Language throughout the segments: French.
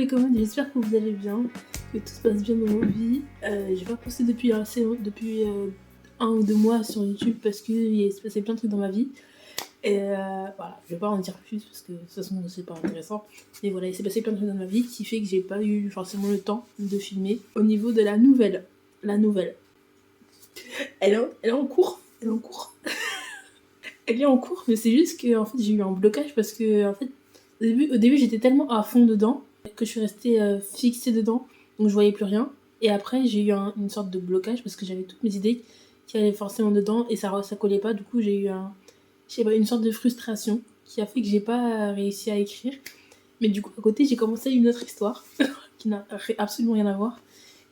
les communs, j'espère que vous allez bien, que tout se passe bien dans vos vies. J'ai pas posté depuis un ou deux mois sur YouTube parce qu'il s'est passé plein de trucs dans ma vie. Et voilà, je vais pas en dire plus parce que de toute façon c'est pas intéressant. Mais voilà, il s'est passé plein de trucs dans ma vie qui fait que j'ai pas eu forcément le temps de filmer. Au niveau de la nouvelle, elle est en cours, elle est en cours. Elle est en cours, mais c'est juste que en fait, j'ai eu un blocage parce que en fait, au début j'étais tellement à fond dedans que je suis restée fixée dedans, donc je voyais plus rien. Et après, j'ai eu une sorte de blocage parce que j'avais toutes mes idées qui allaient forcément dedans et ça collait pas. Du coup, j'ai eu je sais pas, une sorte de frustration qui a fait que j'ai pas réussi à écrire. Mais du coup, à côté, j'ai commencé une autre histoire qui n'a absolument rien à voir.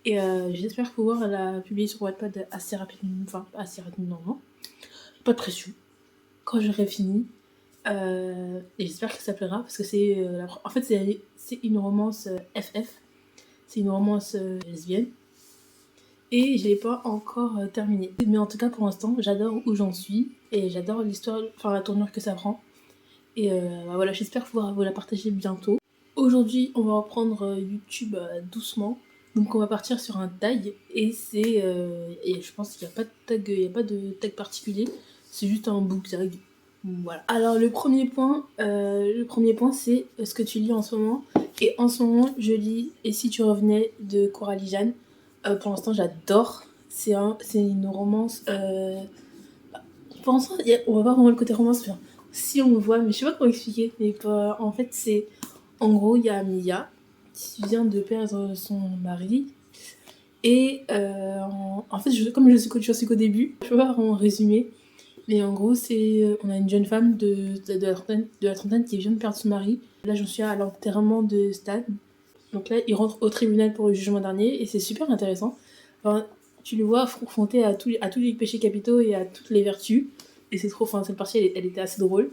Et j'espère pouvoir la publier sur Wattpad assez rapidement. Enfin, assez rapidement, non. Pas de pression. Quand j'aurai fini. Et j'espère que ça plaira parce que en fait, c'est une romance FF. C'est une romance lesbienne. Et je l'ai pas encore terminée. Mais en tout cas, pour l'instant, j'adore où j'en suis. Et j'adore l'histoire, enfin la tournure que ça prend. Et voilà, j'espère pouvoir vous la partager bientôt. Aujourd'hui, on va reprendre YouTube doucement. Donc on va partir sur un tag. Et et je pense qu'il n'y a pas de tag, il y a pas de tag particulier. C'est juste un book tag. Voilà. Alors le premier point, c'est ce que tu lis en ce moment. Et en ce moment, je lis Et si tu revenais de Coralie Jeanne. Pour l'instant, j'adore. C'est une romance. Pour l'instant, on va voir vraiment le côté romance. Enfin, si on voit, mais je sais pas comment expliquer. Mais en fait, en gros, il y a Mia qui vient de perdre son mari. Et en fait, comme je suis qu'au début, je peux pas vraiment résumer. Mais en gros, on a une jeune femme de la trentaine qui vient de perdre son mari. Là, j'en suis à l'enterrement de Stan. Donc là, il rentre au tribunal pour le jugement dernier et c'est super intéressant. Enfin, tu le vois confronté à tous les péchés capitaux et à toutes les vertus. Et c'est trop, enfin, cette partie, elle était assez drôle.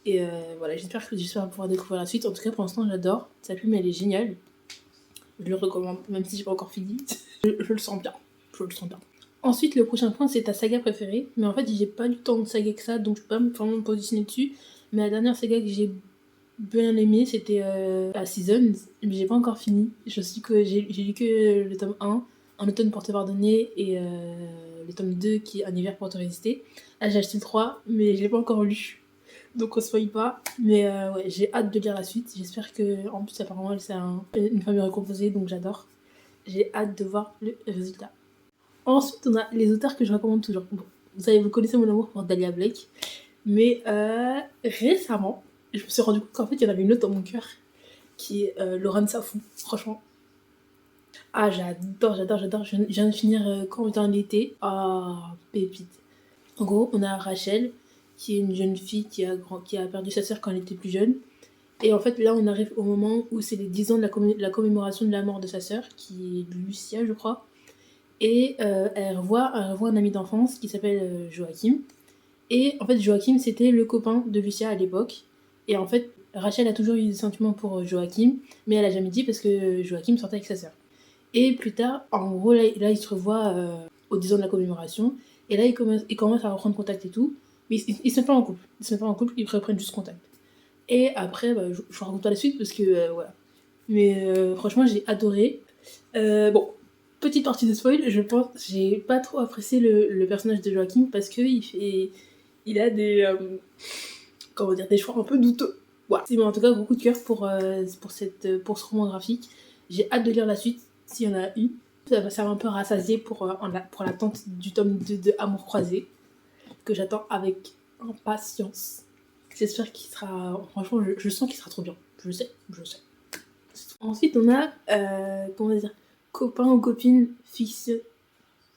Et voilà, j'espère pouvoir découvrir la suite. En tout cas, pour l'instant, j'adore. Sa plume, elle est géniale. Je le recommande, même si j'ai pas encore fini. je le sens bien. Je le sens bien. Ensuite, le prochain point, c'est ta saga préférée. Mais en fait, j'ai pas du tant de saga que ça, donc je peux pas vraiment me positionner dessus. Mais la dernière saga que j'ai bien aimée, c'était la Seasons, mais j'ai pas encore fini. Je sais que j'ai lu que le tome 1, Un automne pour te pardonner, et le tome 2 qui est Un hiver pour te résister. Là, j'ai acheté le 3, mais je l'ai pas encore lu. Donc on spoil pas. Mais ouais, j'ai hâte de lire la suite. J'espère que, en plus, apparemment, c'est une famille recomposée, donc j'adore. J'ai hâte de voir le résultat. Ensuite, on a les auteurs que je recommande toujours. Bon, vous connaissez mon amour pour Dahlia Blake. Mais récemment, je me suis rendu compte qu'en fait, il y en avait une autre dans mon cœur, qui est Laurent Safou. Franchement. Ah, j'adore. Je viens de finir Quand vient l'été. Ah, pépite. En gros, on a Rachel, qui est une jeune fille qui a perdu sa sœur quand elle était plus jeune. Et en fait, là, on arrive au moment où c'est les 10 ans de la commémoration de la mort de sa sœur, qui est Lucia, je crois. Et elle revoit un ami d'enfance qui s'appelle Joachim. Et en fait, Joachim, c'était le copain de Lucia à l'époque. Et en fait, Rachel a toujours eu des sentiments pour Joachim, mais elle a jamais dit parce que Joachim sortait avec sa sœur. Et plus tard, en gros, là ils se revoient aux 10 ans de la commémoration. Et là, ils commencent à reprendre contact et tout. Mais ils se mettent pas en couple. Ils reprennent juste contact. Et après, je vous raconte pas la suite parce que voilà. Mais franchement, j'ai adoré. Bon, petite partie de spoil, je pense, j'ai pas trop apprécié le personnage de Joachim parce que il a des choix un peu douteux. Voilà. Mais en tout cas, beaucoup de cœur pour ce roman graphique. J'ai hâte de lire la suite, s'il y en a une. Ça va un peu rassasier pour l'attente du tome 2 de Amour croisé, que j'attends avec impatience. J'espère qu'il sera... Franchement, je sens qu'il sera trop bien. Je le sais. Ensuite, on a... comment dire, copain ou copine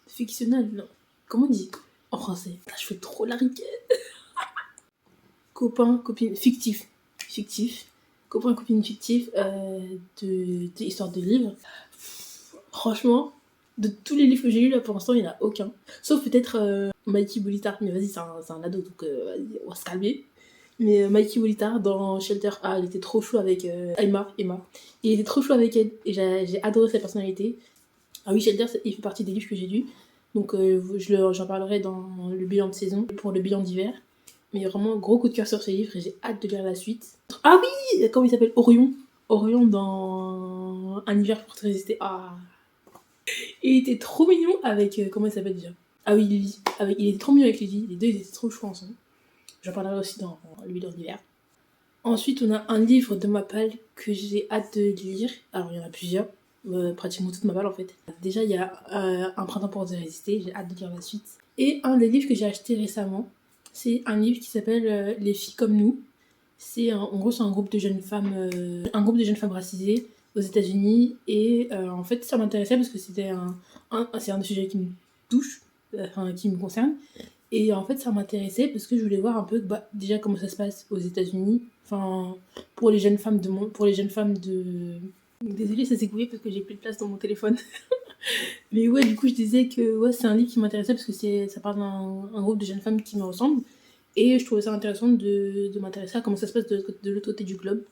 fictionnel, non. Comment on dit en français? Je fais trop la riquette. Copain, copine, fictif. Copain, copine fictif histoire de livres. Franchement, de tous les livres que j'ai lus là pour l'instant, il n'y en a aucun. Sauf peut-être Mikey Bolitar. Mais vas-y, c'est un ado, donc vas-y, on va se calmer. Mais Mikey Bolitar dans Shelter, il était trop chou avec Emma. Il était trop chou avec elle et j'ai adoré sa personnalité. Ah oui, Shelter, il fait partie des livres que j'ai lus. Donc j'en parlerai dans le bilan de saison, pour le bilan d'hiver. Mais vraiment, gros coup de cœur sur ce livre et j'ai hâte de lire la suite. Ah oui, comment il s'appelle? Orion. Orion dans Un hiver pour te résister. Ah. Et il était trop mignon avec... comment il s'appelle déjà? Ah oui, Lily. Il était trop mignon avec Lily. Les deux, ils étaient trop chauds ensemble. J'en parlerai aussi dans Lui dans l'hiver. Ensuite, on a un livre de Mappal que j'ai hâte de lire. Alors, il y en a plusieurs. Pratiquement toute Mappal, en fait. Déjà, il y a Un printemps pour te résister. J'ai hâte de lire la suite. Et un des livres que j'ai acheté récemment, c'est un livre qui s'appelle Les filles comme nous. En gros, c'est un groupe de jeunes femmes, racisées aux États-Unis. Et en fait, ça m'intéressait parce que c'est un sujet qui me touche, qui me concerne. Et en fait, ça m'intéressait parce que je voulais voir un peu déjà comment ça se passe aux États-Unis. Enfin, pour les jeunes femmes de. Désolée, ça s'est coupé parce que j'ai plus de place dans mon téléphone. Mais ouais, du coup, je disais que ouais, c'est un livre qui m'intéressait parce que ça parle d'un groupe de jeunes femmes qui me ressemblent. Et je trouvais ça intéressant de m'intéresser à comment ça se passe de l'autre côté du globe.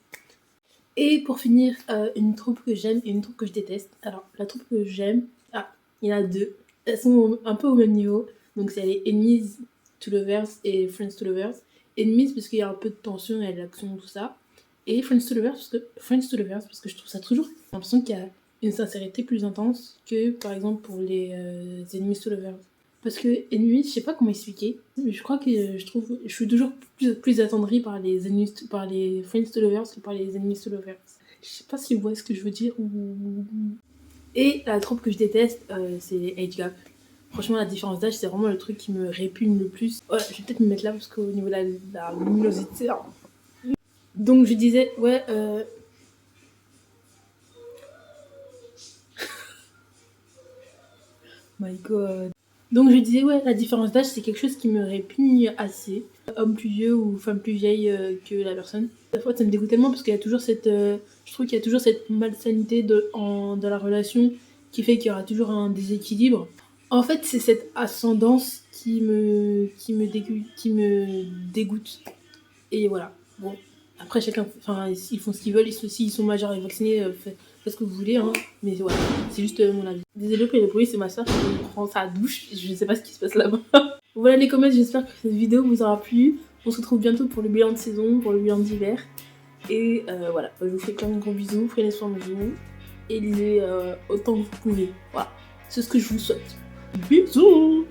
Et pour finir, une troupe que j'aime et une troupe que je déteste. Alors, la troupe que j'aime, il y en a deux. Elles sont un peu au même niveau. Donc, c'est les Enemies to Lovers et Friends to Lovers. Enemies parce qu'il y a un peu de tension et de l'action, tout ça. Et Friends to Lovers parce que je trouve ça toujours... J'ai l'impression qu'il y a une sincérité plus intense que, par exemple, pour les Enemies to Lovers. Parce que Enemies, je sais pas comment expliquer, mais je crois que je suis toujours plus attendrie par les Friends to Lovers que par les Enemies to Lovers. Je sais pas si vous voyez ce que je veux dire ou... Et la troupe que je déteste, c'est les Age Gap. Franchement, la différence d'âge, c'est vraiment le truc qui me répugne le plus. Ouais, je vais peut-être me mettre là parce qu'au niveau de la luminosité... Donc je disais, ouais... My God... Donc je disais, ouais, la différence d'âge, c'est quelque chose qui me répugne assez. Homme plus vieux ou femme plus vieille que la personne. Des fois, ça me dégoûte tellement parce qu'il y a toujours cette... je trouve qu'il y a toujours cette malsanité dans la relation qui fait qu'il y aura toujours un déséquilibre. En fait, c'est cette ascendance qui me dégoûte. Et voilà. Bon, après, chacun... Enfin, ils font ce qu'ils veulent. S'ils sont majeurs et vaccinés, faites ce que vous voulez, hein. Mais voilà, c'est juste mon avis. Désolée pour le bruit, c'est ma soeur qui prend sa douche. Je ne sais pas ce qui se passe là-bas. Voilà les commentaires, j'espère que cette vidéo vous aura plu. On se retrouve bientôt pour le bilan de saison, pour le bilan d'hiver. Et voilà, je vous fais plein de gros bisous, prenez soin de vous. Et lisez autant que vous pouvez. Voilà, c'est ce que je vous souhaite. Bisous!